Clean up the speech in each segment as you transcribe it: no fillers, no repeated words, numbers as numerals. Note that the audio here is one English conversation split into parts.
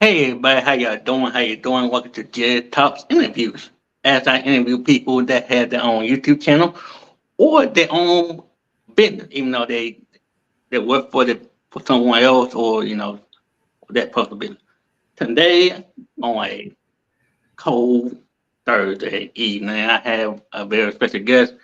Hey everybody, how y'all doing? How you doing? Welcome to Jarrett Talks Interviews. As I interview people that have their own YouTube channel or their own business, even though they work for someone else or that personal business. Today on a cold Thursday evening, I have a very special guest.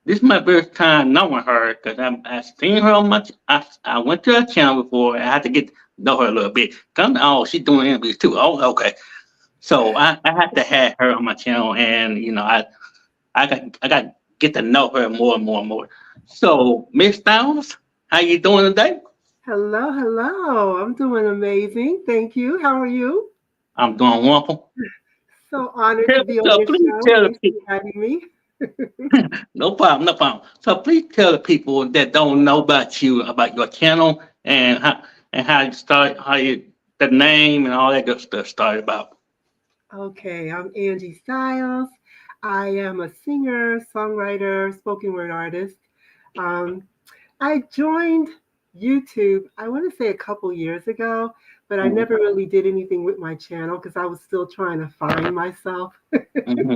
This is my first time knowing her because I seen her on I went to her channel before. And I had to get to know her a little bit. Oh, she's doing interviews too. Oh, okay. So I had to have her on my channel, and I got to get to know her more and more and more. So Miss Stylez, how you doing today? Hello, hello. I'm doing amazing. Thank you. How are you? I'm doing wonderful. So honored Tell, to be on so your please show. tell the Thanks people. for having me. No problem, no problem. So please tell the people that don't know about you about your channel and how you start, how you the name and all that good stuff started about. Okay, I'm Anjie Styles. I am a singer, songwriter, spoken word artist. Um, I joined YouTube, I want to say a couple years ago, but I Hmm. never really did anything with my channel because I was still trying to find myself. Hmm.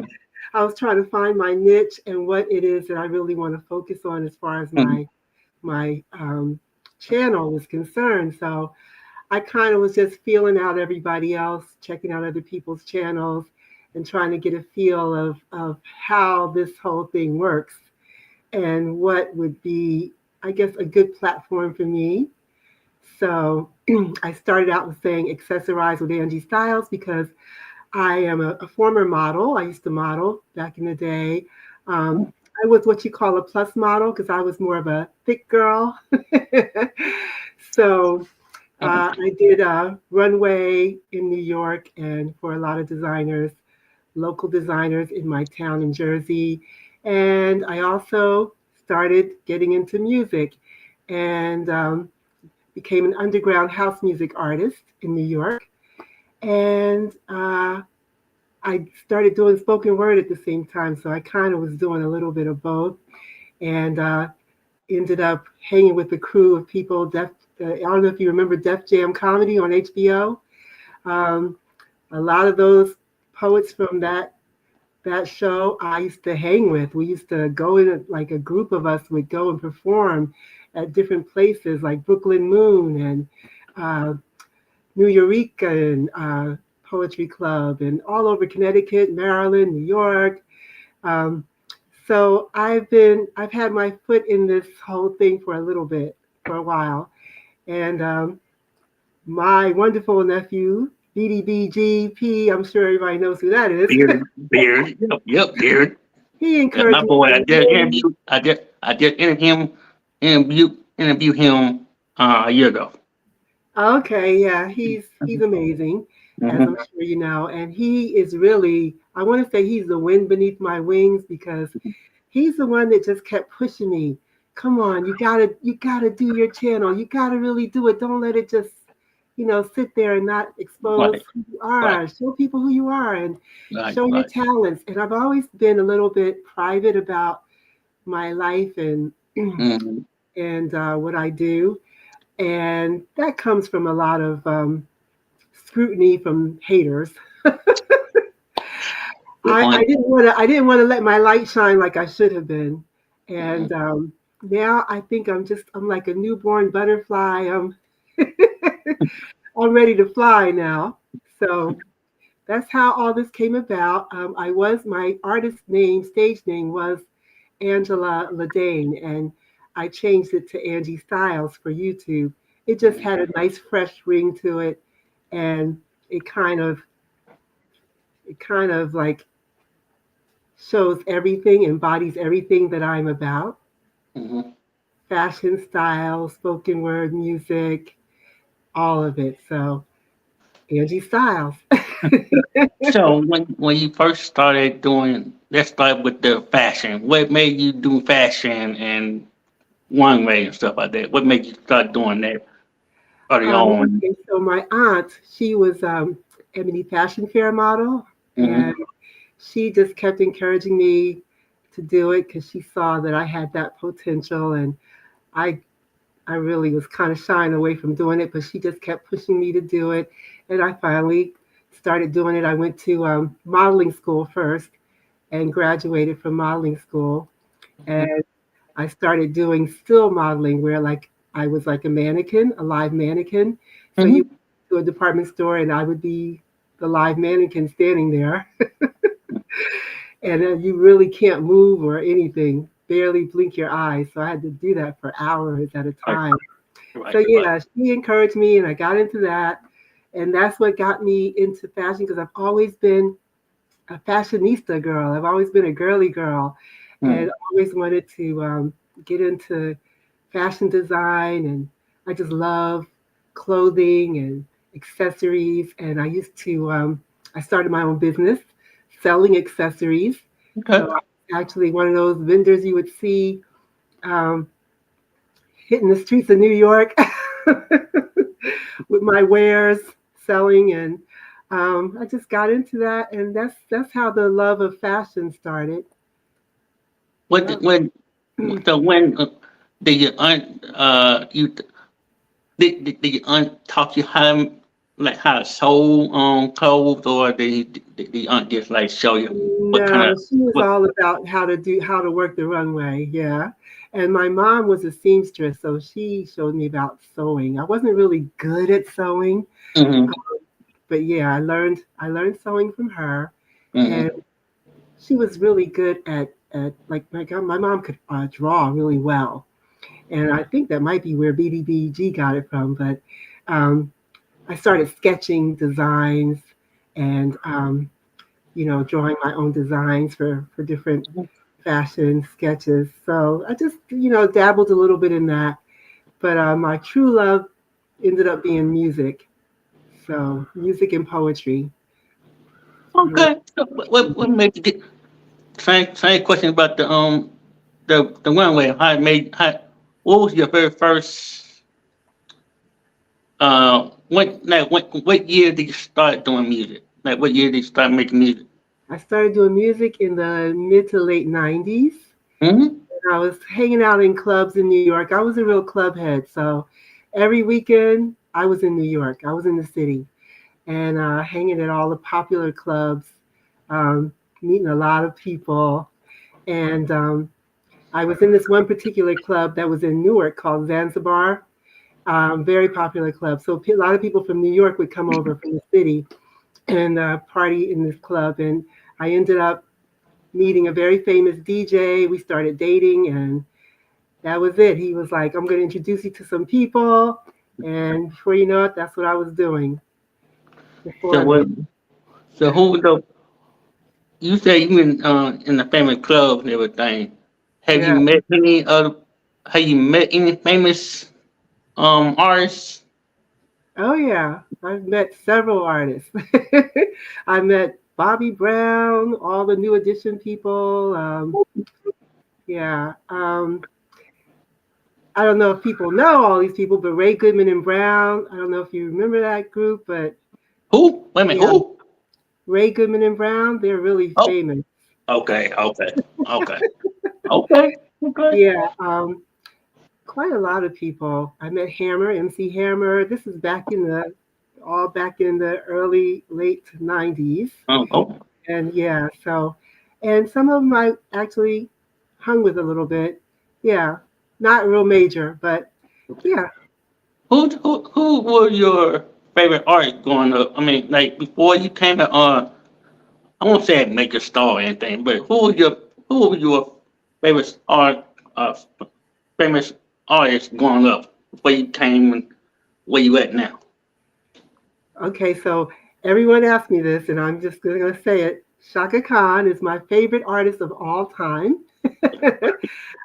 I was trying to find my niche and what it is that I really want to focus on as far as Hmm. my channel is concerned. So I kind of was just feeling out everybody else, checking out other people's channels, and trying to get a feel of how this whole thing works and what would be, I guess, a good platform for me. So I started out with saying accessorize with Angie Styles because I am a former model. I used to model back in the day. I was what you call a plus model because I was more of a thick girl. So I did a runway in New York and for a lot of designers, local designers in my town in Jersey. And I also started getting into music and became an underground house music artist in New York. And I started doing spoken word at the same time. So I kind of was doing a little bit of both and ended up hanging with the crew of people. I don't know if you remember Def Jam Comedy on HBO. Um, a lot of those poets from that show I used to hang with. We used to go in like a group of us would go and perform at different places like Brooklyn Moon and uh, New Eureka and Poetry Club and all over Connecticut, Maryland, New York. Um, so I've had my foot in this whole thing for a little bit, for a while, and my wonderful nephew BDBGP, I'm sure everybody knows who that is. Beard. Yep, Beard. He That's my encouraged me boy. I to just really, interviewed. I just interviewed him a year ago. okay, yeah, he's amazing, as I'm Hmm. sure you know, and he is really, I want to say he's the wind beneath my wings because he's the one that just kept pushing me. Come on, you gotta do your channel. You gotta really do it. Don't let it just, sit there and not expose Right, who you right, are. Show people who you are and right, show your right. talents. And I've always been a little bit private about my life and Hmm. and what I do, and that comes from a lot of scrutiny from haters. Good I point. didn't want to let my light shine like I should have been, and now I think I'm like a newborn butterfly. I'm ready to fly now. So that's how all this came about. My artist name, stage name was Angela Ladane, and I changed it to Angie Styles for YouTube. It just Mhm. had a nice fresh ring to it, and it kind of it kind of like shows everything, embodies everything that I'm about. Mhm. Fashion, style, spoken word, music, all of it. So Angie Styles. So when you first started doing, let's start with the fashion. What made you do fashion and one way and stuff like that? What made you start doing that early on? Okay, so my aunt, she was Ebony Fashion Fair model, and Hmm. she just kept encouraging me to do it because she saw that I had that potential, and I I really was kind of shying away from doing it, but she just kept pushing me to do it. And I finally started doing it. I went to modeling school first and graduated from modeling school. Mhm. And I started doing still modeling where like I was like a mannequin, a live mannequin. So you Mhm. go to a department store and I would be the live mannequin standing there. And you really can't move or anything, barely blink your eyes. So I had to do that for hours at a Right, time. So right, right. yeah, she encouraged me and I got into that. And that's what got me into fashion because I've always been a fashionista girl. I've always been a girly girl and Mm. always wanted to get into fashion design. And I just love clothing and accessories. And I started my own business selling accessories. So Okay. I'm actually one of those vendors you would see um, hitting the streets of New York with my wares selling, and I just got into that, and that's how the love of fashion started. What Yeah. when so when did your aunt you did your aunt taught you how like how to sew clothes, or did the aunt just like show you what kind No, of she was what? all about how to work the runway. Yeah. And my mom was a seamstress, so she showed me about sewing. I wasn't really good at sewing, Mm-hmm, but yeah, I learned sewing from her, and mm-hmm. she was really good at like my mom could draw really well, and I think that might be where BDBG got it from. But um, I started sketching designs and drawing my own designs for different fashion sketches. So I just dabbled a little bit in that, but my true love ended up being music. So music and poetry. Really. Okay. So what made you get same question about the runway? How it made how what was your very first what year did you start doing music? Like what year did you start making music? I started doing music in the mid to late '90s. Mm-hmm. I was hanging out in clubs in New York. I was a real club head, so every weekend I was in New York. I was in the city and hanging at all the popular clubs, um, meeting a lot of people. And I was in this one particular club that was in Newark called Zanzibar, very popular club. So a lot of people from New York would come over from the city and party in this club. And I ended up meeting a very famous DJ. We started dating, and that was it. He was like, I'm going to introduce you to some people. And before you know it, that's what I was doing So before what? then. So who the you say you in the famous clubs and everything? Have you Yeah. met any other? Have you met any famous artists? Oh, yeah. I've met several artists. I met Bobby Brown, all the New Edition people. Yeah. I don't know if people know all these people, but Ray Goodman and Brown. I don't know if you remember that group, but Who? Wait a minute. yeah, Who? Ray Goodman and Brown, they're really Oh, famous. okay, okay, okay, okay, okay. Yeah. Quite a lot of people. I met Hammer, MC Hammer. This is back in the early late '90s, Oh, and yeah, and some of them I actually hung with a little bit. Yeah, not real major, but yeah. who were your favorite artists growing up? I mean, like before you came to I won't say make a star or anything, but who were your favorite uh famous artists growing up before you came and where you at now? Okay, so everyone asked me this, and I'm just going to say it. Shaka Khan is my favorite artist of all time.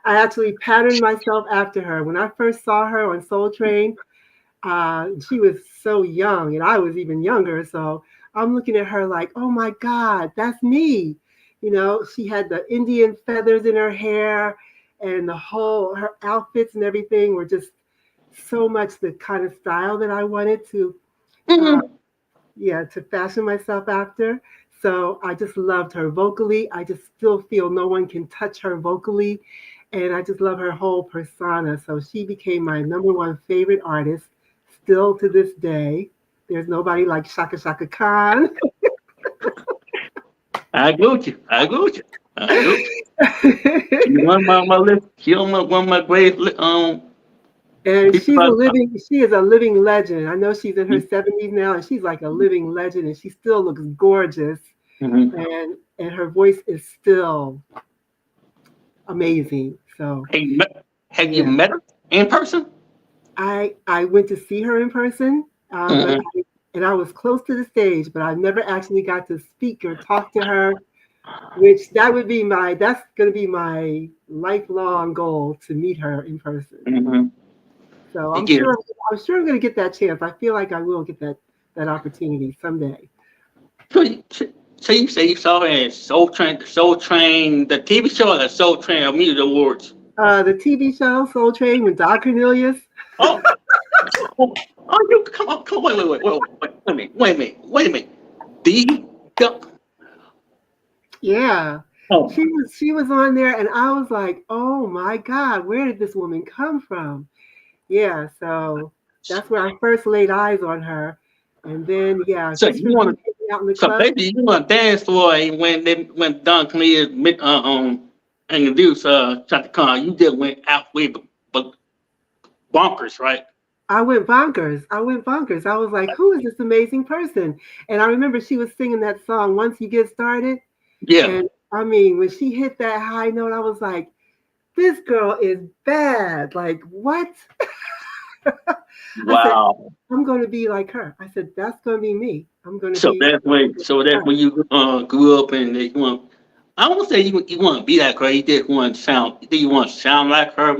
I actually patterned myself after her. When I first saw her on Soul Train, she was so young, and I was even younger. So I'm looking at her like, oh my God, that's me. She had the Indian feathers in her hair, and her outfits and everything were just so much the kind of style that I wanted to uh, Mm-hmm. yeah, to fashion myself after. So I just loved her vocally. I just still feel no one can touch her vocally. and I just love her whole persona. So she became my number one favorite artist, still to this day. There's nobody like Shaka Shaka Khan. I agree with you. I agree with you. I agree with you. She on my list. She on one of my great And people. she is a living legend. I know she's in her 70s now, and she's like a living legend, and she still looks gorgeous, Mm-hmm. and her voice is still amazing. So Have you yeah, met her in person? I went to see her in person, but Mm-hmm. and I was close to the stage, but I never actually got to speak or talk to her. Which that's going to be my lifelong goal to meet her in person. Mm-hmm. So Again, I'm sure I'm going to get that chance. I feel like I will get that opportunity someday. so you say you saw her in Soul Train, the TV show, or the Soul Train of Music Awards? The TV show Soul Train with Doc Cornelius. Oh, oh, you come on, come on, wait a minute. The Yeah, oh, she was on there, and I was like, oh my God, where did this woman come from? Yeah, so that's where I first laid eyes on her, and then yeah, so just you for me want hanging out in the so club. basically you want to dance for it when Don Cornelius introduced Chaka Khan, you just went out with but bonkers, right? I went bonkers. I went bonkers. I was like, who is this amazing person? And I remember she was singing that song, Once You Get Started. Yeah. And I mean, when she hit that high note, I was like, this girl is bad. Like, what? I said, Wow. I'm going to be like her. I said, that's going to be me. I'm going to So be that's when you grew up and you want. I won't say you want to be like her. You just want to sound. Do you want to sound like her?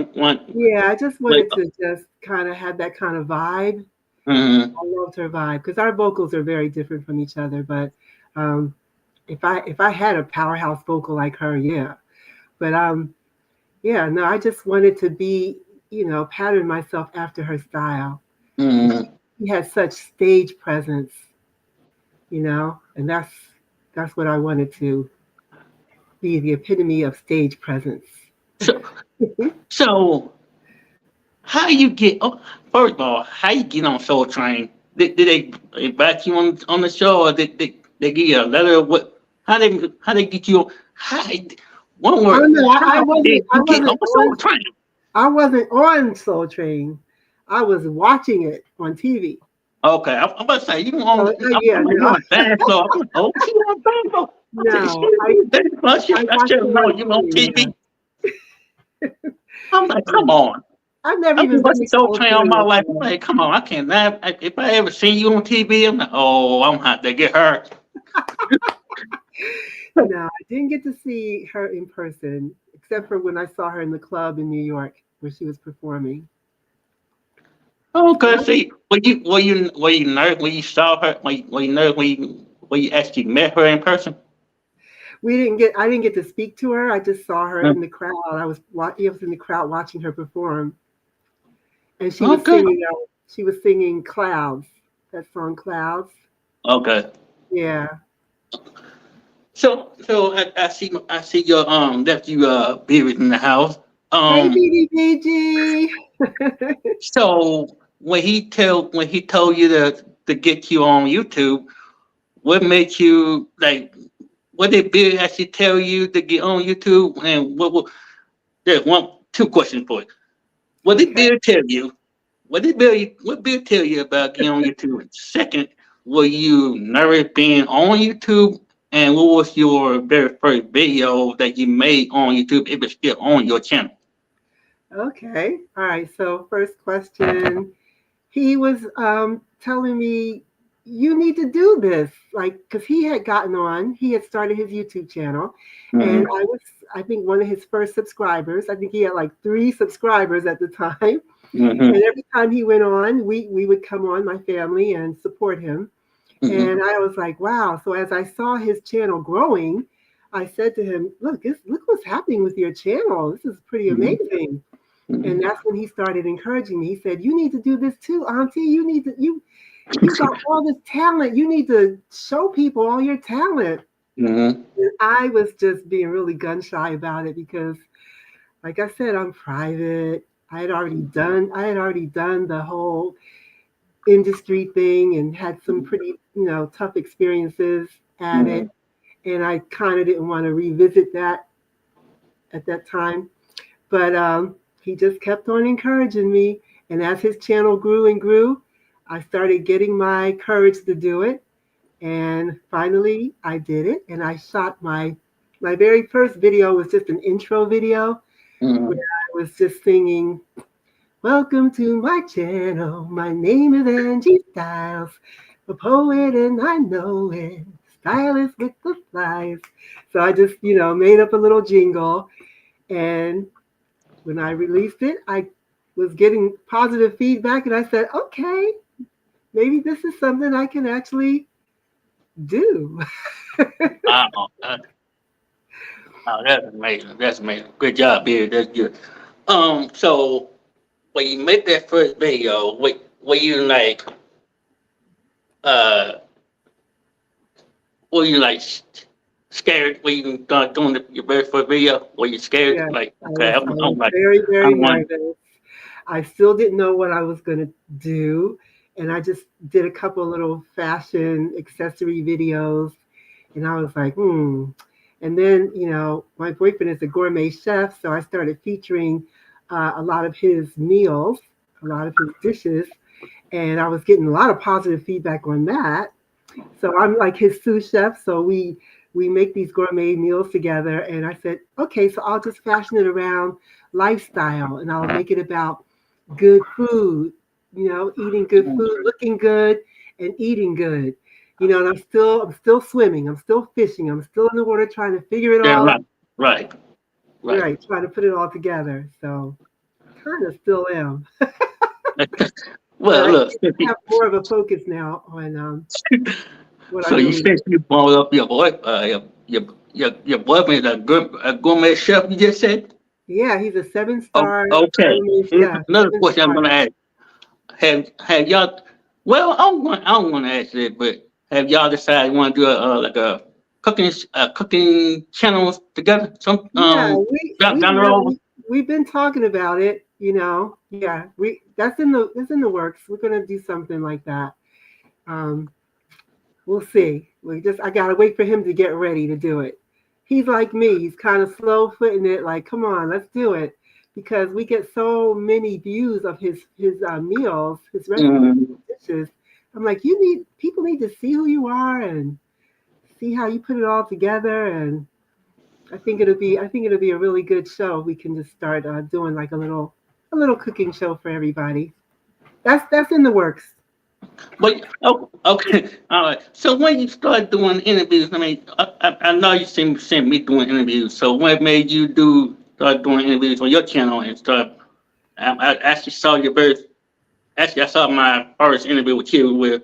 Yeah, I just Like, wanted to just kind of have that kind of vibe. mm-hmm. I loved her vibe because our vocals are very different from each other. But um, if I had a powerhouse vocal like her, yeah. But yeah, no, I just wanted to be, pattern myself after her style because Mm-hmm. she has such stage presence, and that's what I wanted to be, the epitome of stage presence. So so how you get? Oh, first of all, how you get on Soul Train? Did they invite you on the show, or did they give you a letter? What? How they get you? How? One Oh word. no, How did I you get on wasn't Soul on Train? I wasn't on Soul Train. I was watching it on TV. Okay, I'm about to say you So on. yeah, I'm like, you no, on dance floor. I'm like, oh, she on dance floor. I said, she no, on dance floor. I I watched should it know on you on TV. TV. I'm like, come Yeah. on. I've never I've been even been watching to Soul Soul Train all Train my life. I'm before. like, come on, I can't laugh. If I ever see you on TV, I'm like, oh, I'm have to get her. No, I didn't get to see her in person, except for when I saw her in the club in New York where she was performing. Okay, But see, were you nervous when you saw her? Were you nervous when you actually met her in person? I didn't get to speak to her. I just saw her in Mm. the crowd. I was in the crowd watching her perform, and Okay. she was singing Clouds, that song Clouds. Okay. Yeah. So I see your nephew buried in the house. Hey, Um, BDBG. so when he told you to get you on YouTube, what made you like? What did Bill actually tell you to get on YouTube? And there's two questions for you. What did Okay. Bill tell you? What Bill tell you about getting on YouTube? And second, were you nervous being on YouTube? And what was your very first video that you made on YouTube? If it's still on your channel. Okay. All right. So first question. He was telling me you need to do this, like, because he had started his YouTube channel, and Mm-hmm. I think one of his first subscribers. I think he had like 3 subscribers at the time, Mm-hmm. and every time he went on, we would come on, my family, and support him. Mm-hmm. And I was like, wow. So as I saw his channel growing, I said to him, look what's happening with your channel. This is pretty Mm-hmm. amazing. And Mm-hmm. that's when he started encouraging me. He said, "You need to do this too, Auntie. You got all this talent. You need to show people all your talent." Mm-hmm. And I was just being really gun shy about it because like I said, I'm private. I had already done the whole industry thing and had some pretty, tough experiences at it. Mm-hmm. And I kind of didn't want to revisit that at that time. But he just kept on encouraging me. And as his channel grew and grew, I started getting my courage to do it. And finally, I did it. And I shot my very first video was just an intro video where Mm-hmm. I was just singing, "Welcome to my channel. My name is Anjie Styles, a poet and I know it. Stylist with the flies." So I just, made up a little jingle. And when I released it, I was getting positive feedback. And I said, okay, maybe this is something I can actually do. Wow. Oh, that's amazing. That's amazing. Good job, Beard. That's good. So when you made that first video, were you like, uh, were you like scared when you started doing your very first video? Were you scared? Yeah, Like, I okay, was, I I'm was like, very, very I'm one. nervous. I still didn't know what I was going to do. And I just did a couple little fashion accessory videos. And I was like, hmm. And then, my boyfriend is a gourmet chef. So I started featuring a lot of his meals, a lot of his dishes. And I was getting a lot of positive feedback on that. So I'm like his sous chef. So we make these gourmet meals together. And I said, okay, so I'll just fashion it around lifestyle and I'll make it about good food, eating good food, looking good, and eating good. And I'm still swimming, I'm still fishing, I'm still in the water trying to figure it Yeah, all out. right, right, right. Right, trying to put it all together. So kind of still am, but Well, I look, have more of a focus now on what I so you really said do. you brought up your boy, your boyfriend, a gourmet chef. You just said. Yeah, he's a Oh, seven-star okay. gourmet Here's chef, another seven question I'm stars. gonna ask. Have y'all? Well, I don't want to ask it, but have y'all decided you want to do like a cooking channel together? Some Yeah, we down we down the have road. we, we've been talking about it, Yeah, we that's in the works. We're gonna do something like that. Um, we'll see. I gotta wait for him to get ready to do it. He's like me. He's kind of slow footing it. Like, come on, let's do it, because we get so many views of his meals, his recipes, Mm, dishes. I'm like, people need to see who you are and see how you put it all together. And I think it'll be a really good show. We can just start doing like a little cooking show for everybody. That's in the works. but okay, all right. So when you start doing interviews, I mean, I know you seen me doing interviews. So what made you start doing interviews on your channel and start? I actually saw your first. Actually, I saw my first interview with you with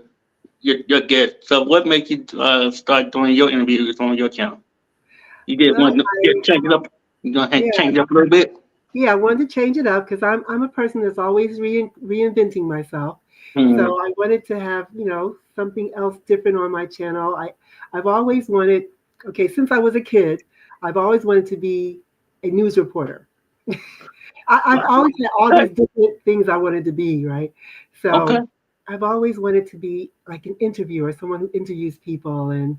your guest. So what made you start doing your interviews on your channel? You did Well, want to change it up. You gonna yeah, change it up a little bit? yeah. I wanted to change it up because I'm a person that's always reinventing myself. So Mm, I wanted to have something else different on my channel. I've always wanted. Okay, since I was a kid, I've always wanted to be a news reporter. I've right. always had all Okay. these different things I wanted to be, right? Okay. So I've always wanted to be like an interviewer, someone who interviews people, and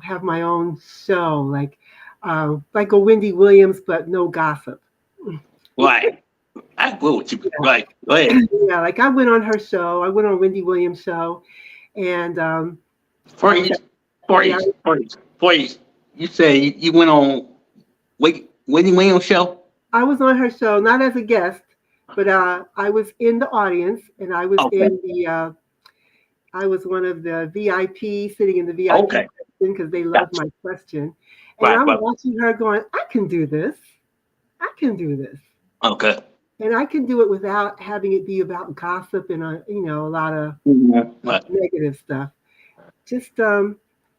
have my own show, like a Wendy Williams, but no gossip. Right. I agree with you. Right. Go ahead. Yeah, like I went on her show. I went on Wendy Williams' show, and I was Freeze. yeah, Freeze. You say you went on Whitney Williams show? I was on her show not as a guest, but I was in the audience, and Okay. I was one of the VIP sitting in the VIP Okay. section because they loved Gotcha. my question. And Right. I'm Right. watching her going, I can do this. I can do this. Okay. And I can do it without having it be about gossip and a lot of Mhm. Right. negative stuff. Just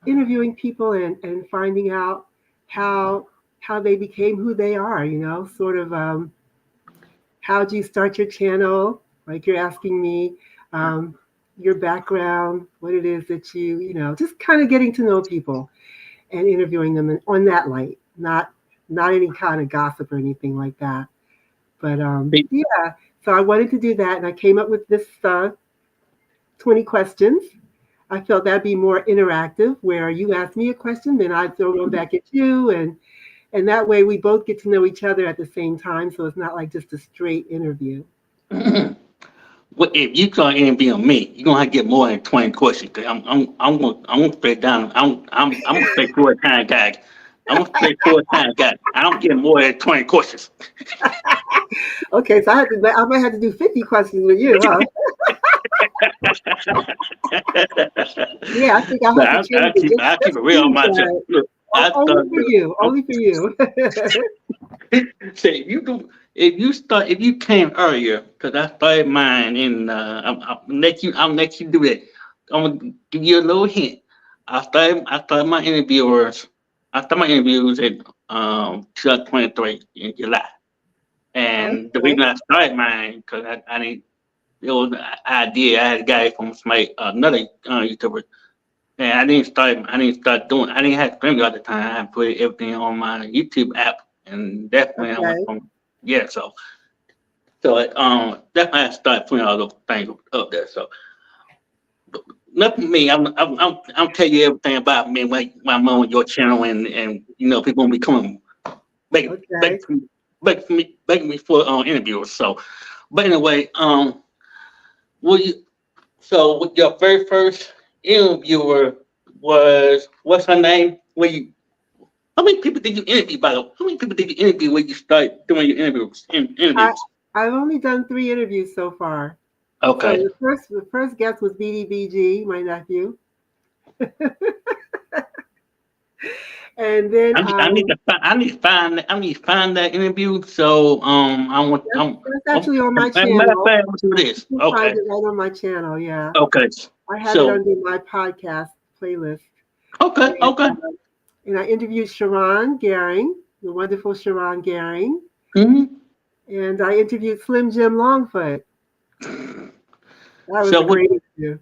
interviewing people and finding out how how they became who they are, sort of how'd you start your channel? Like you're asking me, um, your background, what it is that just kind of getting to know people and interviewing them on that light, not not any kind of gossip or anything like that. But yeah, so I wanted to do that, and I came up with this 20 questions. I felt that'd be more interactive, where you ask me a question, then I throw one back at you, and that way we both get to know each other at the same time. So it's not like just a straight interview. Well, if you start interviewing me, you're gonna have to get more than 20 questions. Cause I'm gonna straight down. I'm a straight forward time guy. I'm a straight forward time guy. I don't get more than 20 questions. Okay, so I might have to do 50 questions with you, huh? Yeah, I think I'll But have to change it I keep just it for real on you, myself. Jarrett. Look, I Only start for you. Only for you. say if you came earlier, because I started mine in I'll let you do that. I'm gonna give you a little hint. I started my interviewers. I started my interviews in 2023 in July, and the Okay. reason I started mine because I didn't. It was an idea. I had a guy from another YouTuber, and I didn't start doing. I didn't have Streaming at the time. I put everything on my YouTube app, and that's when I went Okay. from. Yeah, that's when I started putting all those things up there. So nothing me. I'm telling you everything about me when I'm on your channel, and people will be coming begging Okay. begging me for interviews. So, but anyway, will you? So with your very first interviewer was what's her name? How many people did you interview, by the way? How many people did you interview when you start doing your I interviews? I've only done 3 interviews so far. So Okay. the first guest was BDBG, my nephew, and then I need to find that interview. So that's actually on my as a matter of channel. fact, I'm gonna do You this. can find Okay. it right on my channel. Yeah, Okay. I have it So under my podcast playlist. okay, And, okay. and I interviewed Sharon Garing, the wonderful Sharon Garing, hmm and I interviewed Slim Jim Longfoot. That was So a what great interview.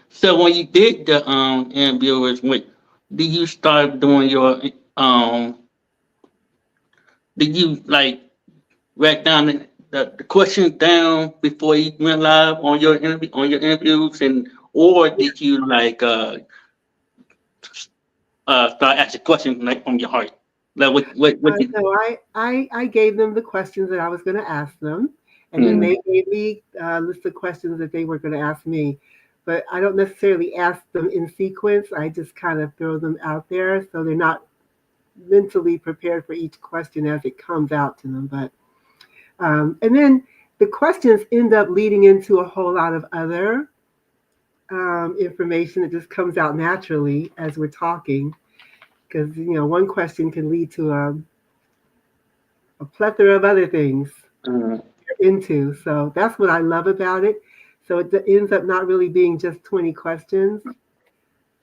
so when you did the interviews with did you start doing your um did you like write down the questions down before you went live on your interviews and or did you like start asking questions like from your heart? Like what you So I gave them the questions that I was going to ask them, and then mm, they gave me a list of questions that they were going to ask me. But I don't necessarily ask them in sequence. I just kind of throw them out there so they're not mentally prepared for each question as it comes out to them. But and then the questions end up leading into a whole lot of other information that just comes out naturally as we're talking. Because one question can lead to a plethora of other things mm, you're into. So that's what I love about it. So it ends up not really being just 20 questions.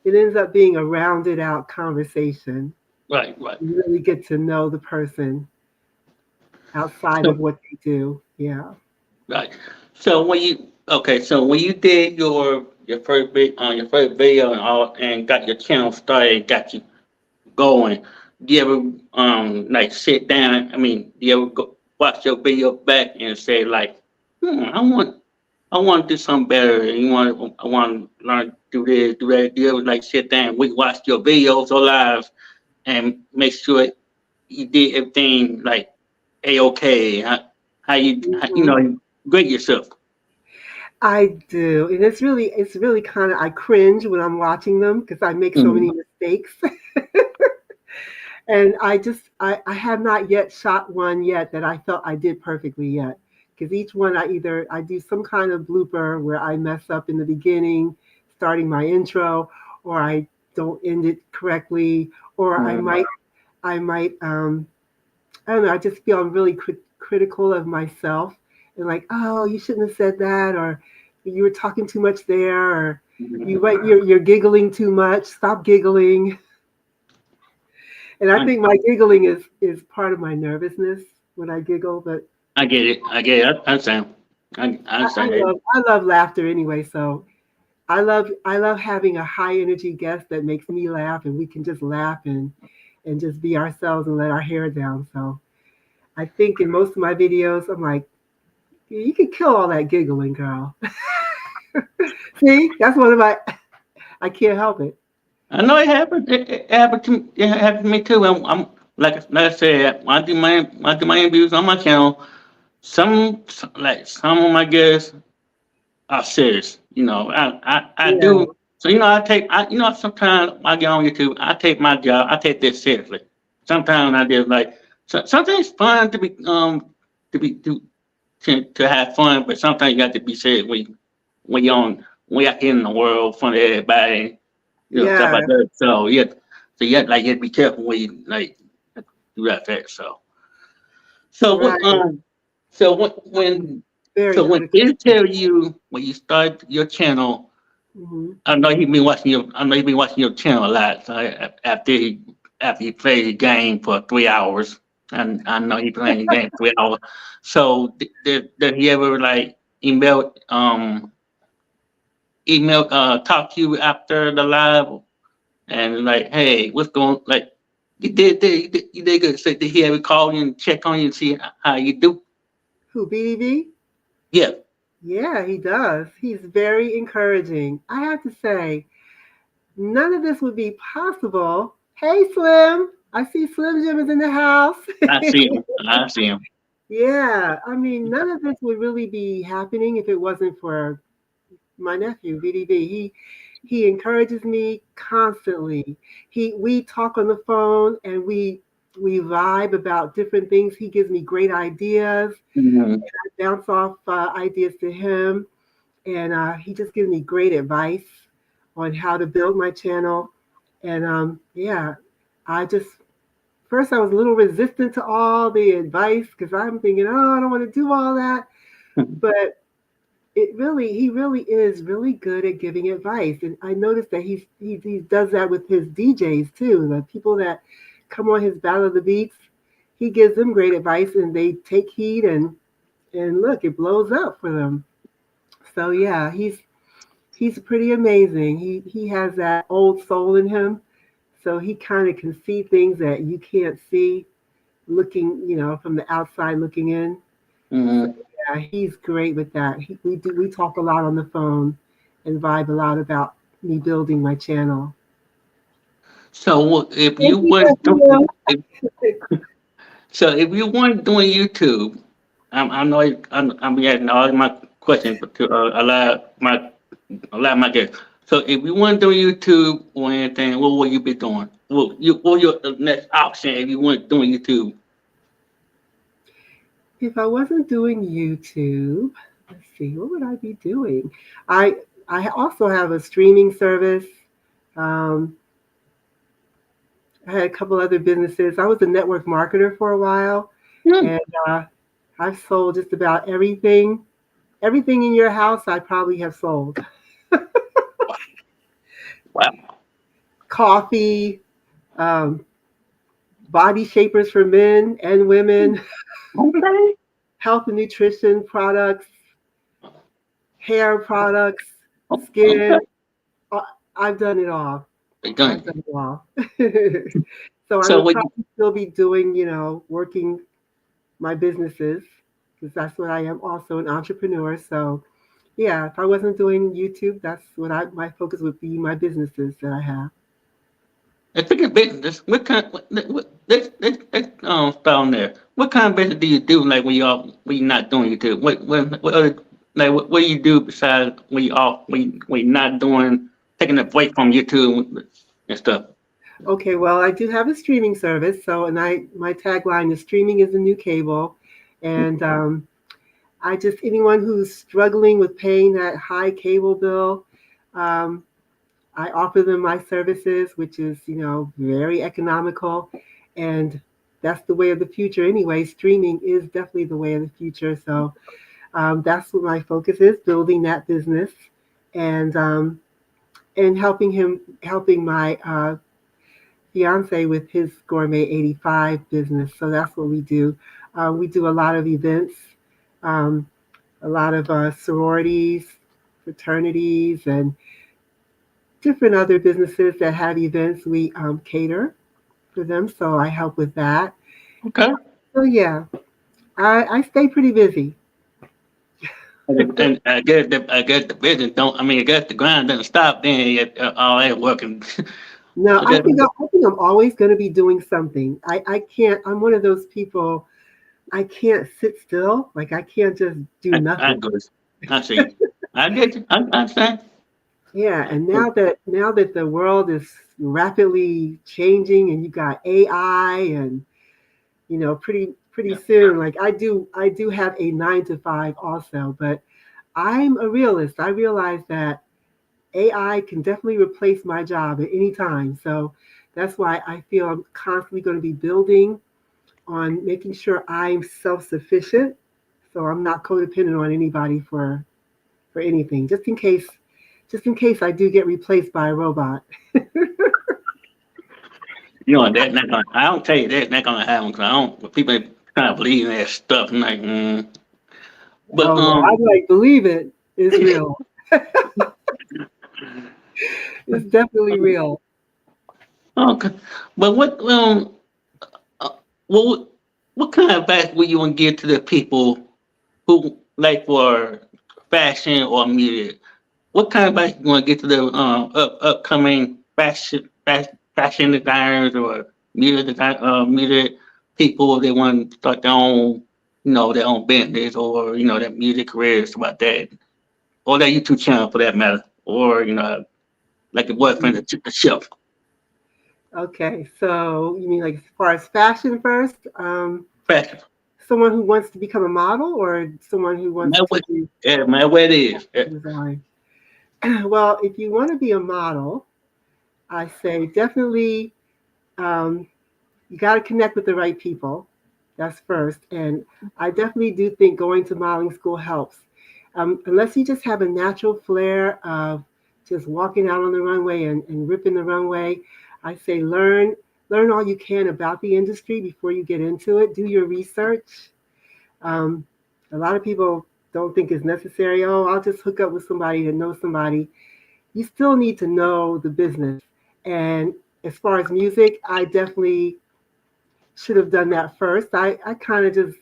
It ends up being a rounded out conversation. right. You really get to know the person outside So of what they do. Yeah. right. So when you did your first video and all and got your channel started, got you going, do you ever like sit down? I mean, do you ever watch your video back and say like, I want to do something better. I want to learn to do this, do that. Do you ever like sit down, we watch your videos or live and make sure you did everything like a okay? You Mhm. know you grade yourself. I do. And it's really kind of, I cringe when I'm watching them because I make so Mm, many mistakes. And I have not yet shot one yet that I felt I did perfectly yet. Because each one I do some kind of blooper where I mess up in the beginning, starting my intro, or I don't end it correctly, or mm, I might I don't know, I just feel I'm really critical of myself and like, oh, you shouldn't have said that, or you were talking too much there, or mm. you're giggling too much. Stop giggling. And I I, think my giggling is part of my nervousness when I giggle, but I get it. I get it. I understand. I understand it. I love laughter anyway. So I love having a high energy guest that makes me laugh, and we can just laugh, and just be ourselves and let our hair down. So I think in most of my videos, I'm like, you can kill all that giggling, girl. See, that's one of my, I can't help it. I know it happened. It happened to it happened to me too. I'm like I said, when I do my interviews on my channel. Some of my guests are serious. I Yeah, do. So sometimes I get on YouTube. I take my job. I take this seriously. Sometimes I just sometimes it's fun to be to have fun, but sometimes you got to be serious when you're out here in the world, in front of everybody, stuff yeah, like that. You have to be careful when you do that. So what right. so when Very so when critical. they tell you when you start your channel, Hmm. I know you've been watching your channel a lot. So after you play the game for 3 hours, and I know you playing the game for 3 hours. So did he ever email talk to you after the live and like, hey, what's going you did good. So did he ever call you and check on you and see how you do? Who, BDV? Yeah. Yeah, he does. He's very encouraging. I have to say, none of this would be possible. Hey, Slim. I see Slim Jim is in the house. I see him. I see him. Yeah, I mean, none of this would really be happening if it wasn't for my nephew, VDV. He encourages me constantly. We talk on the phone and we vibe about different things. He gives me great ideas. Hmm. I bounce off ideas to him, and he just gives me great advice on how to build my channel. And yeah, I just first I was a little resistant to all the advice because I'm thinking, oh, I don't want to do all that. But he really is really good at giving advice, and I noticed that he does that with his DJs too. The people that come on his Battle of the Beats, he gives them great advice, and they take heed and look, it blows up for them. So yeah, he's pretty amazing. He has that old soul in him, so he kind of can see things that you can't see looking, from the outside looking in. So Hmm. yeah, he's great with that. We talk a lot on the phone and vibe a lot about me building my channel. If you Thank you, weren't doing, nephew. if you weren't doing YouTube, I know I'm getting all my questions to a lot of my guests. So if you weren't doing YouTube or anything, what would you be doing? What your next option if you weren't doing YouTube? If I wasn't doing YouTube, let's see, what would I be doing? I I also have a streaming service. Um, I had a couple other businesses. I was a network marketer for a while, Hmm. and I've sold just about everything. Everything in your house, I probably have sold. Wow. Coffee, um, body shapers for men and women, Okay. health and nutrition products, hair products, Okay. skin. Uh, I've done it all. They I've done. done it all. So I So would what? probably still be doing, working my businesses because that's what I am, also an entrepreneur. So yeah, if I wasn't doing YouTube, that's what my focus would be, my businesses that I have. Speaking of business, what kind? Let's start on there. What kind of business do you do? Like when you're not doing YouTube? What other what do you do besides when you're not doing taking a break from YouTube and stuff? Okay, well, I do have a streaming service. So, and my tagline is streaming is the new cable. And I just, anyone who's struggling with paying that high cable bill, um, I offer them my services, which is, very economical. And that's the way of the future anyway. Streaming is definitely the way of the future. So that's what my focus is, building that business and um, and helping my fiance with his Gourmet 85 business. So that's what we do. We do a lot of events, um, a lot of sororities, fraternities, and different other businesses that have events. We cater for them, so I help with that. Okay. So yeah, I stay pretty busy. And I guess the business don't. I mean, I guess the grind doesn't stop. Then all that working. No, I guess I think I'm always going to be doing something. I can't. I'm one of those people. I can't sit still. Like I can't just do I nothing. go. I see. I get you. I understand. Yeah, and now that the world is rapidly changing, and you got AI, and pretty Yeah. soon, like I do have a 9 to 5 also, but I'm a realist. I realize that AI can definitely replace my job at any time. So that's why I feel I'm constantly going to be building on making sure I'm self-sufficient. So I'm not codependent on anybody for anything, just in case I do get replaced by a robot. You know that not gonna. I don't tell you that's not gonna happen because I don't. But people kind of believe in that stuff. I'm like, but Oh no, I like believe it. It's real. It's definitely real. okay. But uh, what what kind of advice would you want to give to the people who like for fashion or music? What kind of advice you want to give to the upcoming fashion designers or music people that want to start their own their own business or their music careers about that or their YouTube channel for that matter or like a boyfriend a chef. Okay, so you mean like as far as fashion first? Fashion. Someone who wants to become a model or someone who wants Man, to what, yeah, man, what it is. design? Well, if you want to be a model, I say definitely um, you got to connect with the right people. That's first. And I definitely do think going to modeling school helps. Unless you just have a natural flair of just walking out on the runway and ripping the runway, I say learn all you can about the industry before you get into it. Do your research. Um, a lot of people don't think it's necessary. Oh, I'll just hook up with somebody that knows somebody. You still need to know the business. And as far as music, I definitely should have done that first. I kind of just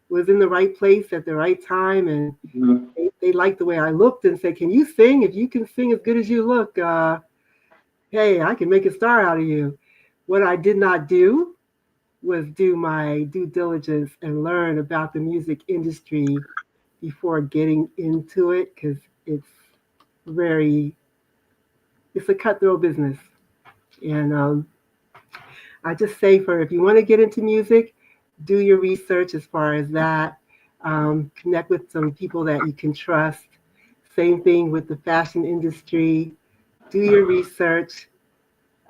was in the right place at the right time, and Mhm. they liked the way I looked and said, "Can you sing? If you can sing as good as you look, hey, I can make a star out of you." What I did not do was do my due diligence and learn about the music industry before getting into it because it's very it's a cutthroat business. And I just say for if you want to get into music, do your research as far as that. Connect with some people that you can trust. Same thing with the fashion industry. Do your research.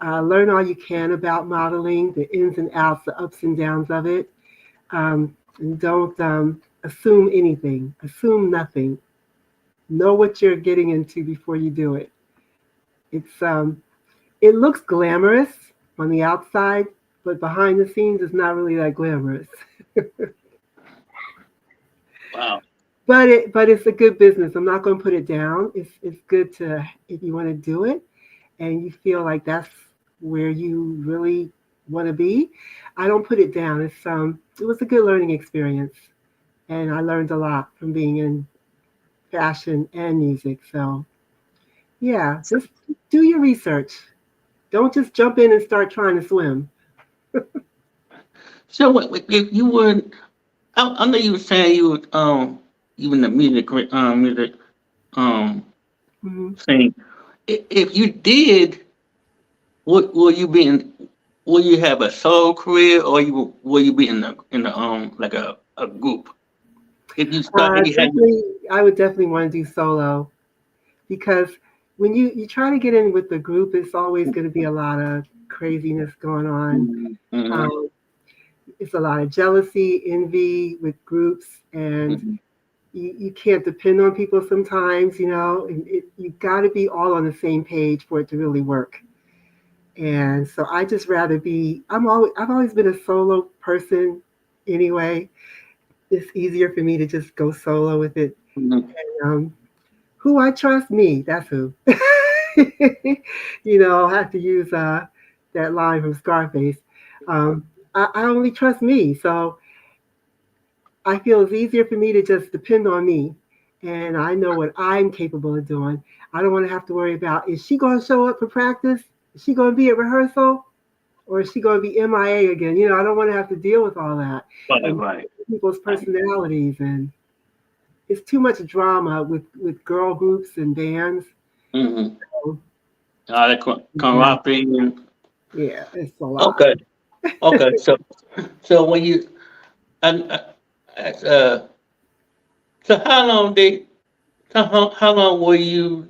Learn all you can about modeling, the ins and outs, the ups and downs of it. And don't assume anything. Assume nothing. Know what you're getting into before you do it. It looks glamorous on the outside, but behind the scenes, it's not really that glamorous. Wow. But it's a good business. I'm not going to put it down. It's good to if you want to do it and you feel like that's where you really want to be. I don't put it down. It was a good learning experience, and I learned a lot from being in fashion and music. So yeah, just do your research. Don't just jump in and start trying to swim. So if you were, I know you were saying you would even the music um Hmm. thing. If you did, will you be in? Will you have a solo career, or will you be in the like a group? If you had I would definitely want to do solo because when you try to get in with the group, it's always going to be a lot of craziness going on. mm-hmm, Um, it's a lot of jealousy, envy with groups, and hmm you can't depend on people sometimes, and you got to be all on the same page for it to really work. And so I just rather I've always been a solo person anyway. It's easier for me to just go solo with it. Um, who I trust? Me. That's who. I have to use that line from Scarface. I only trust me. So I feel it's easier for me to just depend on me. And I know what I'm capable of doing. I don't want to have to worry about, is she going to show up for practice? Is she going to be at rehearsal? Or is she going to be MIA again? I don't want to have to deal with all that. Right, And right. people's personalities. And it's too much drama with girl groups and bands. Mm-hmm. So, All the yeah, camaraderie and yeah, it's a lot. okay, okay. So when you and uh, so how long did how long were you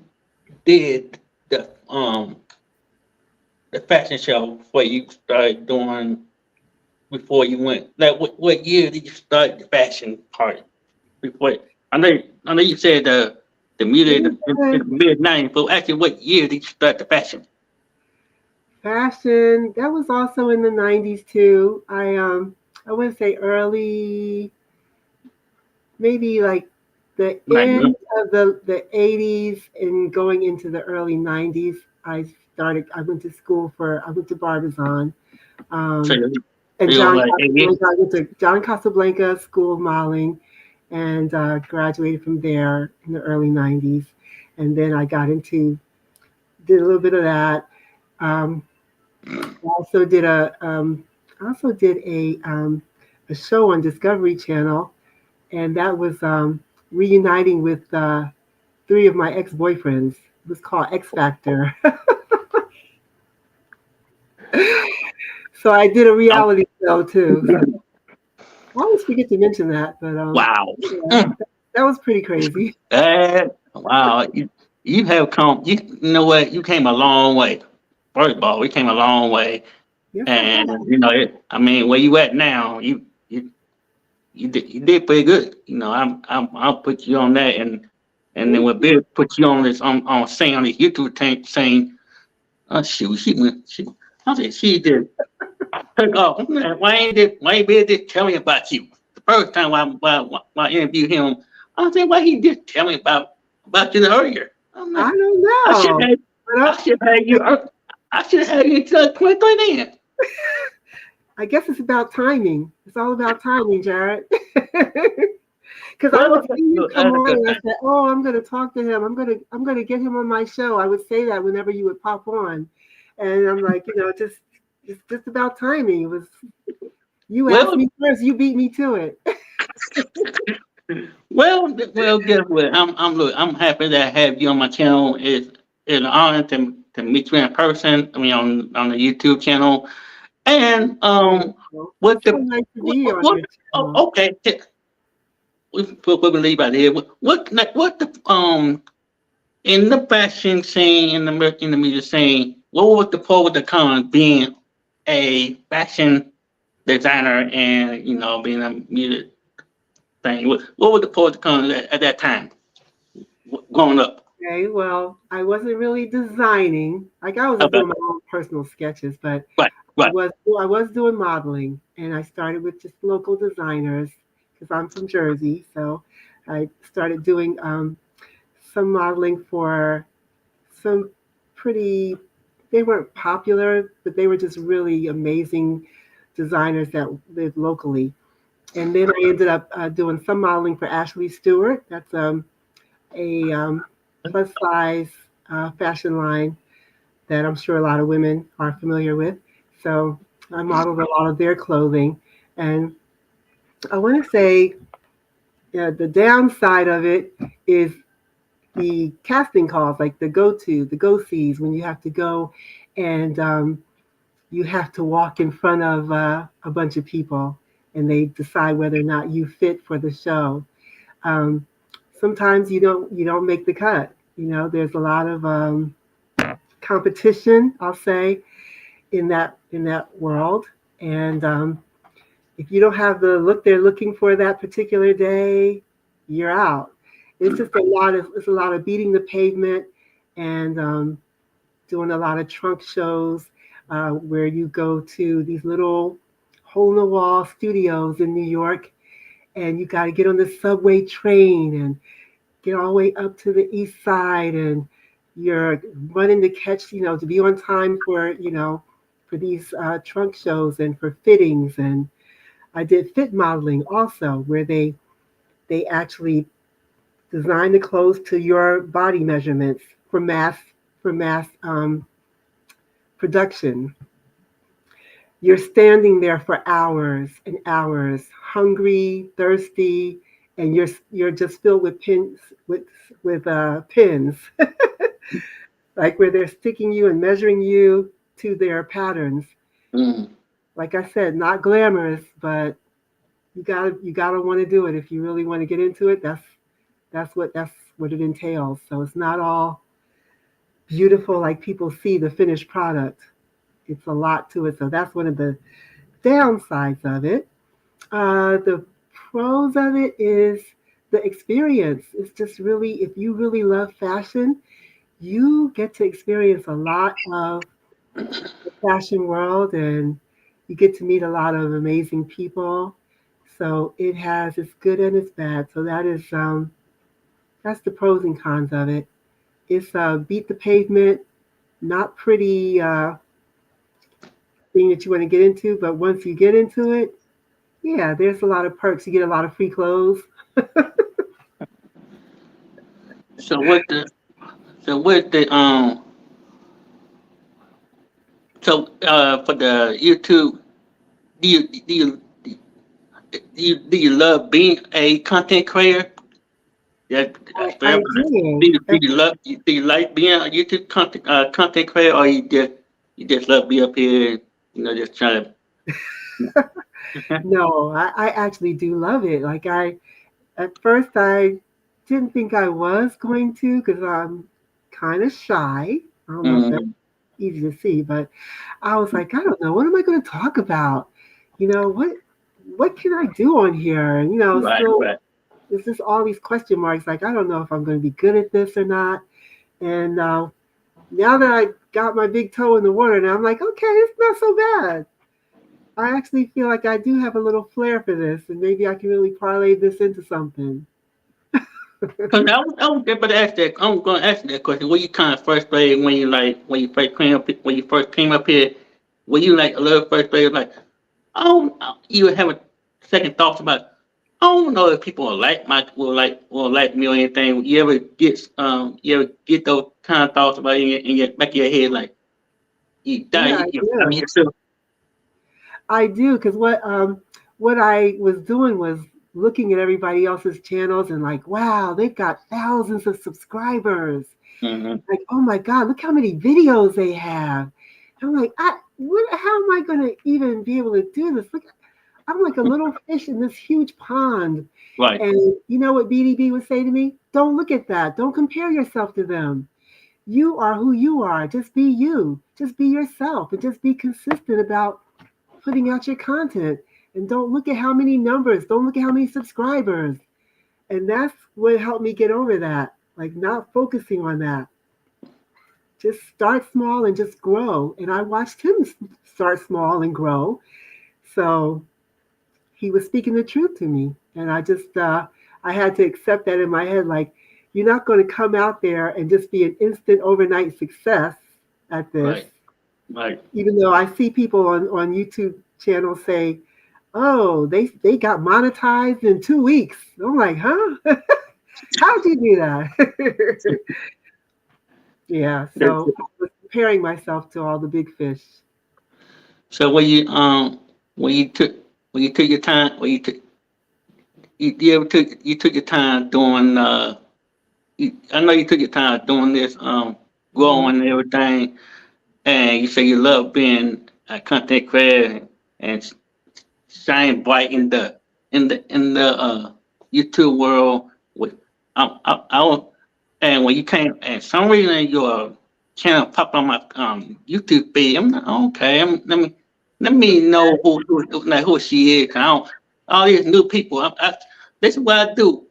did the fashion show before you started doing before you went like what year did you start the fashion part before I know you said the mid the mid '90s, but actually what year did you start the fashion? Fashion, that was also in the 90s too. I would say early, maybe like the '90s. end of the 80s and going into the early 90s. I went to school I went to Barbizon. So Um, so and you were like 88. I went to John Casablanca School of Modeling and graduated from there in the early 90s. And then did a little bit of that. Um, I also did a show on Discovery Channel, and that was reuniting with three of my ex-boyfriends. It was called X Factor. So I did a Oh, reality show too. So I always forget to mention that, but wow. yeah, that was pretty crazy. Wow. You have come you know what, you came a long way. First of all, we came a long way. Yes, I And have. I mean, where you at now, you did pretty good. I'll put you on that, and then Thank when you. Bill put you on this on saying on this YouTube tank saying, oh shoot, she I said she did took off. Man, why ain't Bill just tell me about you? The first time I interviewed him, I said why he just tell me about you earlier. I'm I like, don't I should know, have but I should have you I should have you until 23 then. I guess it's about timing. It's all about timing, Jarrett. Because I Well, would see you come that's a on good and I thing. said, "Oh, I'm going to talk to him. I'm going to get him on my show." I would say that whenever you would pop on, and I'm like, just it's just about timing. It was you asked Well, me first, you beat me to it. well, guess what? I'm happy that I have you on my channel. It's an honor to meet you in person. I mean, on the YouTube channel. And So what it's so the nice to be on what? your channel. Oh, okay, we believe out here. What the in the fashion scene in the music scene? What was the pro with the con being a fashion designer and being a music thing? What was the pro with the con at that time growing up? Okay, well, I wasn't really designing. Like I was just Okay, doing my own personal sketches, but right, I right. was I was doing modeling, and I started with just local designers because I'm from Jersey. So I started doing some modeling for some pretty. They weren't popular, but they were just really amazing designers that lived locally. And then I ended up doing some modeling for Ashley Stewart. That's a plus size fashion line that I'm sure a lot of women are familiar with. So I modeled a lot of their clothing. And I want to say the downside of it is the casting calls, like the go sees, when you have to go and you have to walk in front of a bunch of people and they decide whether or not you fit for the show. Um, Sometimes you don't make the cut. There's a lot of competition, I'll say, in that world. And if you don't have the look they're looking for that particular day, you're out. It's a lot of beating the pavement and doing a lot of trunk shows where you go to these little hole in the wall studios in New York and you got to get on the subway train and get all the way up to the east side and you're running to catch, to be on time for for these trunk shows and for fittings, and I did fit modeling also, where they actually design the clothes to your body measurements for mass production. You're standing there for hours and hours, hungry, thirsty, and you're just filled with pins with pins, like where they're sticking you and measuring you to their patterns. Mm. Like I said, not glamorous, but you gotta want to do it if you really want to get into it. That's what it entails. So it's not all beautiful like people see the finished product. It's a lot to it. So that's one of the downsides of it. The pros of it is the experience. It's just really, if you really love fashion, you get to experience a lot of the fashion world, and you get to meet a lot of amazing people. So it has its good and its bad. So that's the pros and cons of it. It's beat the pavement, not pretty thing that you want to get into, but once you get into it, yeah, there's a lot of perks. You get a lot of free clothes. So what the for the YouTube, do you do you do you love being a content creator? That's I fair. do. Do you like being a YouTube content creator, or you just love be up here, just trying to. No, I actually do love it. Like at first I didn't think I was going to because I'm kind of shy. I don't know if that's Mm, easy to see, but I was like, I don't know, what am I going to talk about? What can I do on here? And right, still right. there's just all these question marks. Like I don't know if I'm going to be good at this or not. And now that I got my big toe in the water, now I'm like, okay, it's not so bad. I actually feel like I do have a little flair for this, and maybe I can really parlay this into something. Cause I was able to ask that. I'm going to ask you that question. Were you kind of frustrated when you first came up here? Were you like a little frustrated, like, oh, you were having second thoughts about, I don't know if people will like me or anything. You ever get those kind of thoughts about in your back of your head, like Yeah, I you doubt do. yourself. I do, because what I was doing was looking at everybody else's channels and like, wow, they've got thousands of subscribers. Mm-hmm. Like, oh my God, look how many videos they have. I'm like, how am I going to even be able to do this? Look, I'm like a little fish in this huge pond. Right, And you know what BDB would say to me? Don't look at that. Don't compare yourself to them. You are who you are. Just be you. Just be yourself and just be consistent about putting out your content. And don't look at how many numbers, don't look at how many subscribers. And that's what helped me get over that. Like not focusing on that. Just start small and just grow. And I watched him start small and grow. So he was speaking the truth to me. And I had to accept that in my head. Like, you're not going to come out there and just be an instant overnight success at this. right, right. Even though I see people on YouTube channels say, oh, they got monetized in 2 weeks. I'm like, huh? How'd you do that? Yeah, That's so I was comparing myself to all the big fish. So when you took when you took your time when you took your time doing I know you took your time doing this Mhm. growing and everything, and you say you love being a content creator and shine bright in the YouTube world with I was, and when you came and some reason your channel popped on my YouTube feed. I'm like, okay, let me know who she is. 'Cause all these new people. This is what I do.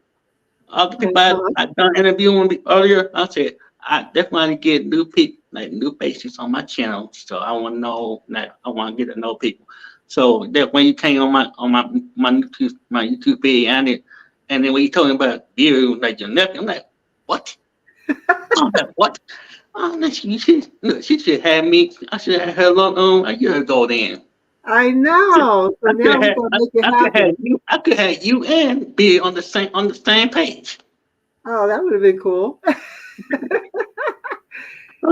All the people Uh-huh. I done interviewing earlier. I said I definitely want to get new people, like new faces on my channel. So I want to know, like I want to get to know people. So that when you came on my YouTube feed, and then when you told me about you, like your nephew, I'm like, what? I'm like, what? Oh, she should have me. I should have her a year ago then. I know. So I now could we're have gonna make it happen. I could have you and be on the same page. Oh, that would have been cool. I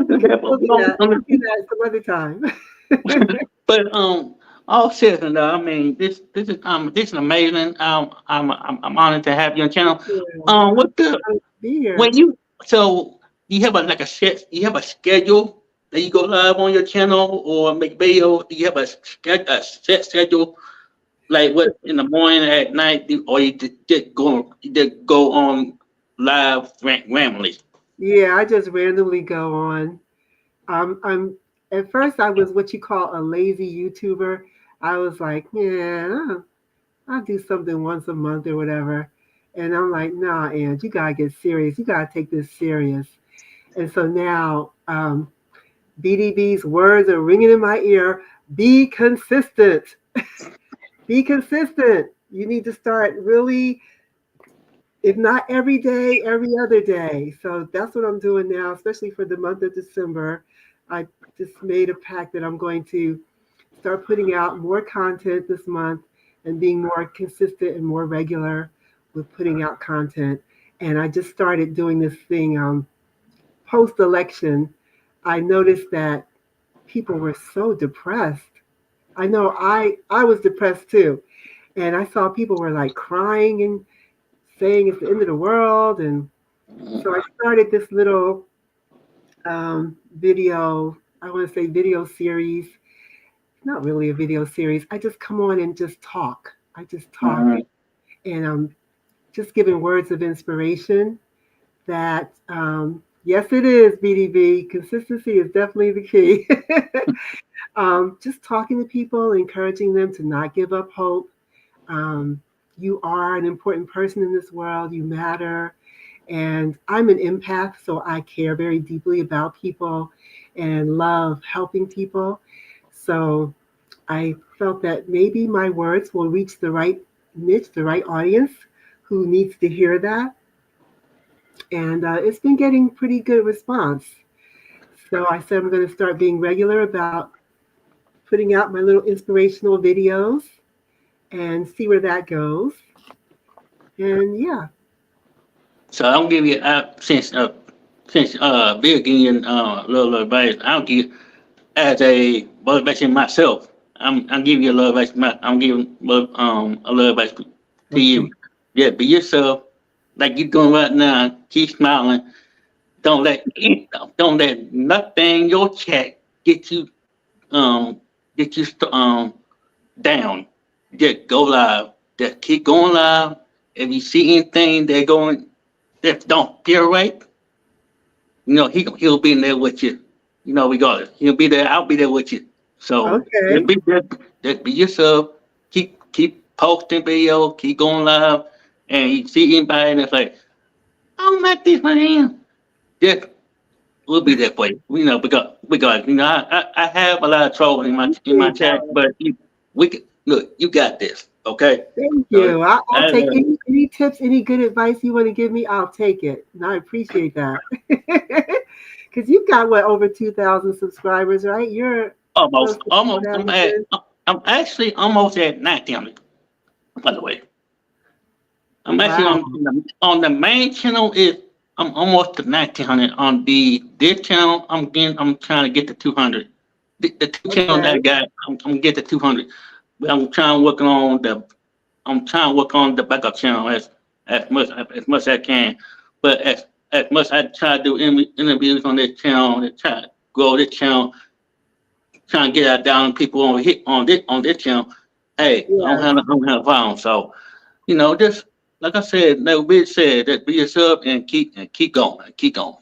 could have We'll do that. on We'll do that some other time. but all serious and I mean this is amazing. I'm honored to have you on the channel. Yeah, What the I'll be when here. you so you have you have a schedule that you go live on your channel or make video? Do you have a set schedule like what in the morning at night or you just go on live randomly? Yeah, I just randomly go on. I'm at first I was what you call a lazy YouTuber. I was like, yeah, I'll do something once a month or whatever. And I'm like, nah, Ange, you gotta get serious. You gotta take this serious. And so now, BDB's words are ringing in my ear. Be consistent. Be consistent. You need to start really, if not every day, every other day. So that's what I'm doing now, especially for the month of December. I just made a pact that I'm going to start putting out more content this month and being more consistent and more regular with putting out content. And I just started doing this thing post election. I noticed that people were so depressed. I know I was depressed too. And I saw people were like crying and saying it's the end of the world. And so I started this little video, I want to say video series. Not really a video series. I just come on and just talk. I just talk Mhm. and just giving words of inspiration that, yes, it is, BDB. Consistency is definitely the key. Just talking to people, encouraging them to not give up hope. Um, you are an important person in this world. You matter. And I'm an empath, so I care very deeply about people and love helping people. So I felt that maybe my words will reach the right niche, the right audience who needs to hear that. And it's been getting pretty good response. So I said I'm going to start being regular about putting out my little inspirational videos and see where that goes. And yeah, So I'll give you since Bill giving you a little advice. I'll give as a motivation myself. I'm giving you a little advice. I'm giving a little advice to you. okay. Yeah, be yourself like you're doing right now. Keep smiling. Don't let nothing in your chat get you um get you down. Just go live. Just keep going live. If you see anything that going that don't feel right, he'll be in there with you. Regardless, he'll be there. I'll be there with you. So just Okay. be just be yourself. Keep posting video. Keep going live. And you see anybody that's like, I don't like this man. Just we'll be there for you. Because I have a lot of trouble in my Appreciate chat, that. but look, you got this. Okay. Thank So you. I'll uh, take any tips, any good advice you want to give me. I'll take it. And I appreciate that. Because you've got what, over 2,000 subscribers, right? You're close to almost. 2,000. I'm actually almost at 1900. By the way, I'm actually Wow. on the main channel. Is I'm almost to 1900 on the this channel. I'm trying to get to 200. The two channels that I Okay. got, I'm get to 200. But I'm trying to work on the backup channel as much as I can. But as much I try to do interviews on this channel, and try to grow this channel, trying to get out down people on this channel. Hey, Yes. I don't have a problem. So just like I said, like Rich said, that be yourself and keep going, keep going.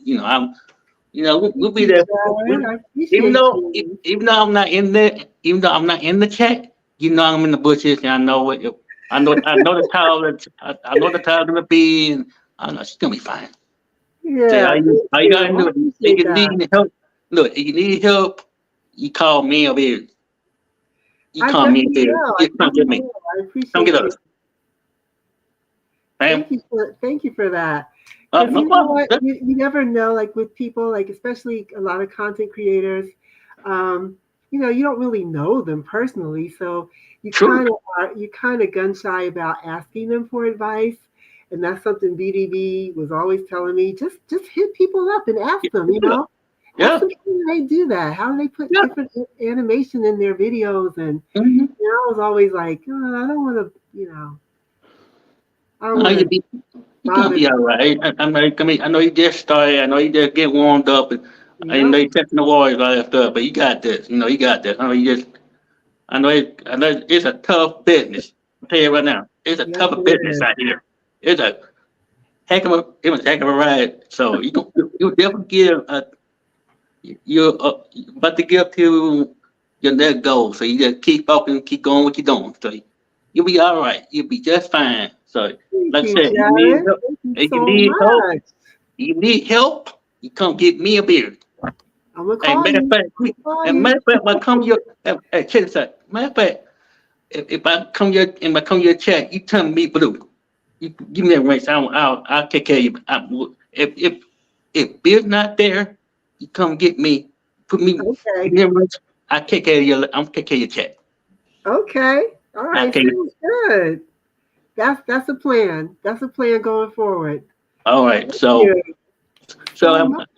We'll Thank be you, there. Jarrett. I appreciate you. Even though I'm not in there, even though I'm not in the chat, I'm in the bushes and I know what I know the towel that I know the towel gonna be, and I know she's gonna be fine. Say Yeah, thank all you you. gotta I do if appreciate you that. need help. Look, if you need help, you call me over here. You I call me definitely over here. will. I You come get definitely me. will. I Come get appreciate you. us. Ma'am. Thank you for that. Because No you know problem. what, you never know, like with people, like especially a lot of content creators, um, you don't really know them personally, so True. you kind of gun shy about asking them for advice, and that's something BDB was always telling me. Just hit people up and ask them, Yeah. ask Yeah. them how do they do that? How do they put Yeah. different animation in their videos? And Mm-hmm. I was always like, I don't want to, I don't No, want to you gonna bother. be all right. I know you just started. I know you just get warmed up, and I know Yep. you testing the waters all that stuff. But you got this. You got this. I know it's a tough business. I'll tell you right now, it's a Yes, tough it business is. out here. It's a it was a heck of a ride. So you definitely give you're about to get to your next goal. So you just keep focusing, keep going what you're doing. So you'll be all right. You'll be just fine. So Thank like I you, said, you need Jarrett. help. Thank you If you so need help, much. you come get me a beer. I'm gonna Hey, call you. I'm gonna call you. matter of fact, when I come your, check this out. Matter of fact, if I come your check, you tell me blue. You give me a raise. I'll take care of you. If Bill's not there, you come get me. Put me. Give Okay. me a raise. I take care of your. I'm take care of your check. Okay. All I right. take it. Sounds good. That's a plan. That's a plan going forward. All right. Thank you So so much.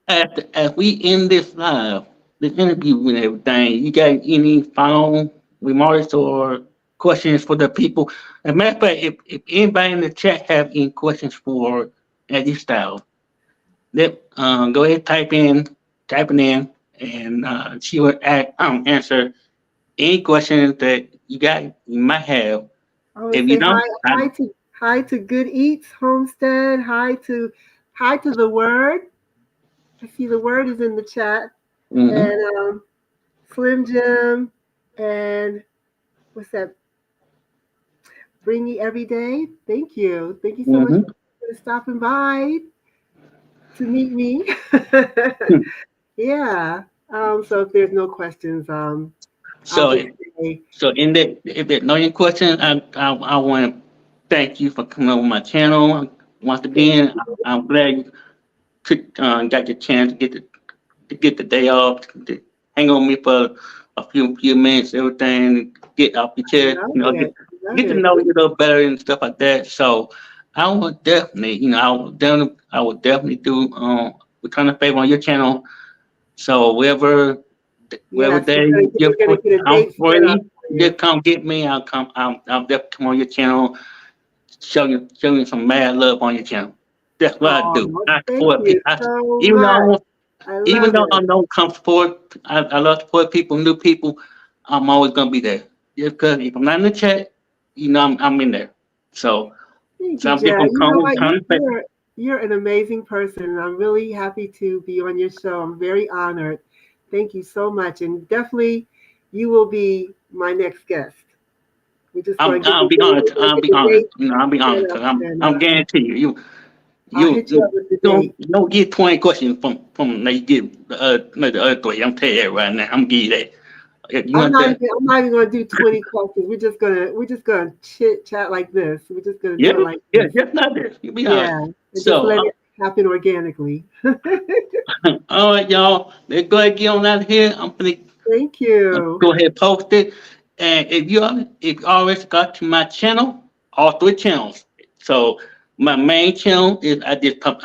as we end this live, the interview and everything, you got any final remarks or questions for the people? As a matter of fact, if anybody in the chat have any questions for Eddie Styles, go ahead type it in, and she will answer any questions that you might have. I want If to you say don't, hi to Good Eats Homestead. Hi to the Word. I see the Word is in the chat. mm-hmm, And Slim Jim and what's that? Bring me every day. Thank you. Thank you so much mm-hmm. for stopping by to meet me. Yeah. So if there's no questions, I'll So just say So in that, if there's no any questions, I want to thank you for coming over my channel. Once thank again, you. I'm glad you got your chance to get the day off, to hang on me for a few minutes, everything, get off your chest, Love it. Love get to it. know you a little better and stuff like that. So I would definitely, I would definitely do return a favor on your channel. So wherever Yes, day we're gonna get a I'm date set up free, for you. just come get me. I'll definitely come on your channel, show you some mad love on your channel. That's what I do. Oh, I thank support you people. so Even much. though I even love though I it. don't come support, I love to support people, new people. I'm always gonna be there. Just because if I'm not in the chat, I'm in there. So Thank you, some Jared. people You know what? come. You're an amazing person, and I'm really happy to be on your show. I'm very honored. Thank you so much, and definitely, you will be my next guest. We're just going to get I'll the be date. honored. We're going to I'll get be the honored. date I'll be set honored because up, and I'm guarantee you. I'll hit you up with the date. You don't get 20 questions from like you get the other three. I'm telling you that right now. I'm gonna give you that. If you want that, I'm not even going to do 20 questions. We're just gonna chit chat like this. We're just gonna yeah, do it like yeah, this. just not this. You'll be all right. Yeah, and just So, let it happen organically. all right, y'all. Let's go ahead and get on out of here. I'm gonna Thank you. go ahead and post it. And if you always got to my channel, all three channels. So my main channel is I just talk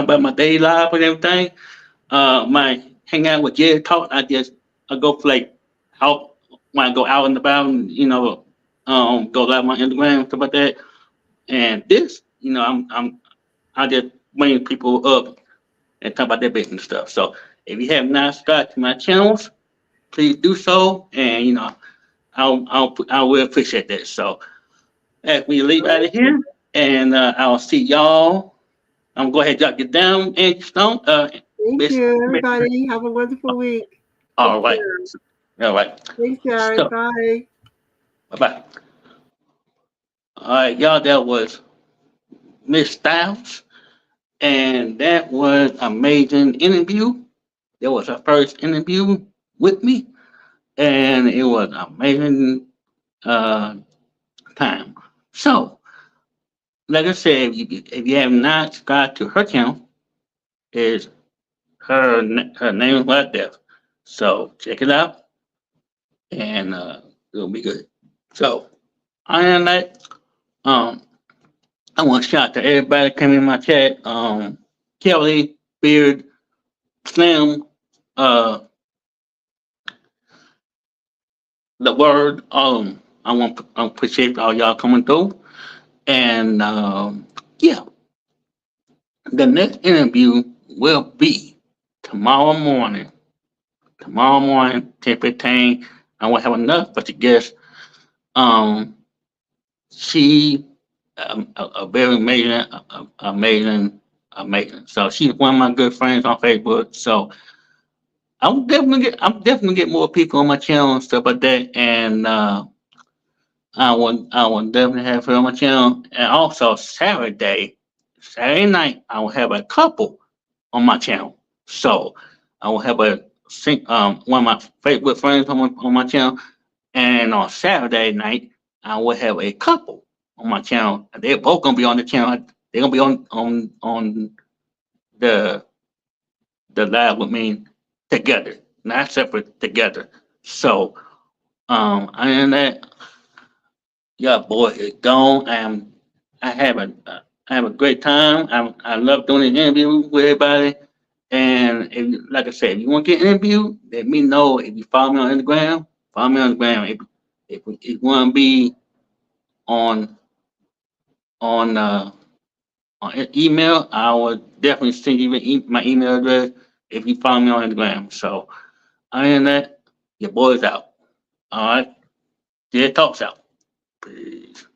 about my daily life and everything. My hang out with Jarrett talk. I go like out when I go out and about, and, go live on Instagram and stuff like that. And this, I just bring people up and talk about their business stuff. So if you have not subscribed to my channels, please do so, and I will appreciate that. So as we leave out of here, and I'll see y'all. I'm going to go ahead and drop you down, and Stone. Thank Miss, you, Miss, everybody. Have a wonderful week. all Take right. care. All right. Thanks, Jared. So, Bye. bye bye. All right, y'all. That was Miss Styles, and that was amazing interview. That was her first interview with me, and it was amazing uh, time. So, like I said, if you have not subscribed to her channel, is her name is right there. So check it out, and it'll be good. So other than that, um, I want to shout out to everybody that came in my chat. Kelly, Beard, Slim, uh, the word. I want to appreciate all y'all coming through, and yeah, the next interview will be tomorrow morning. Tomorrow morning, 10:15. I will have enough special guest. Um, she a very amazing, amazing. So she's one of my good friends on Facebook. So I'm definitely get more people on my channel and stuff like that. And I will definitely have her on my channel. And also Saturday night, I will have a couple on my channel. So I will have one of my favorite friends on my channel, and on Saturday night I will have a couple on my channel. They're both gonna be on the channel. They're gonna be on the the live with me together, not separate, together. So other than that, yeah, boy, it's gone. I have a I have a great time. I love doing the interview with everybody. And like I said, if you want to get interviewed, let me know. If you follow me on Instagram, follow me on Instagram. If you want to be on on email, I will definitely send you my email address if you follow me on Instagram. So other than that, your boy's out. All right, yeah, talks out. Peace.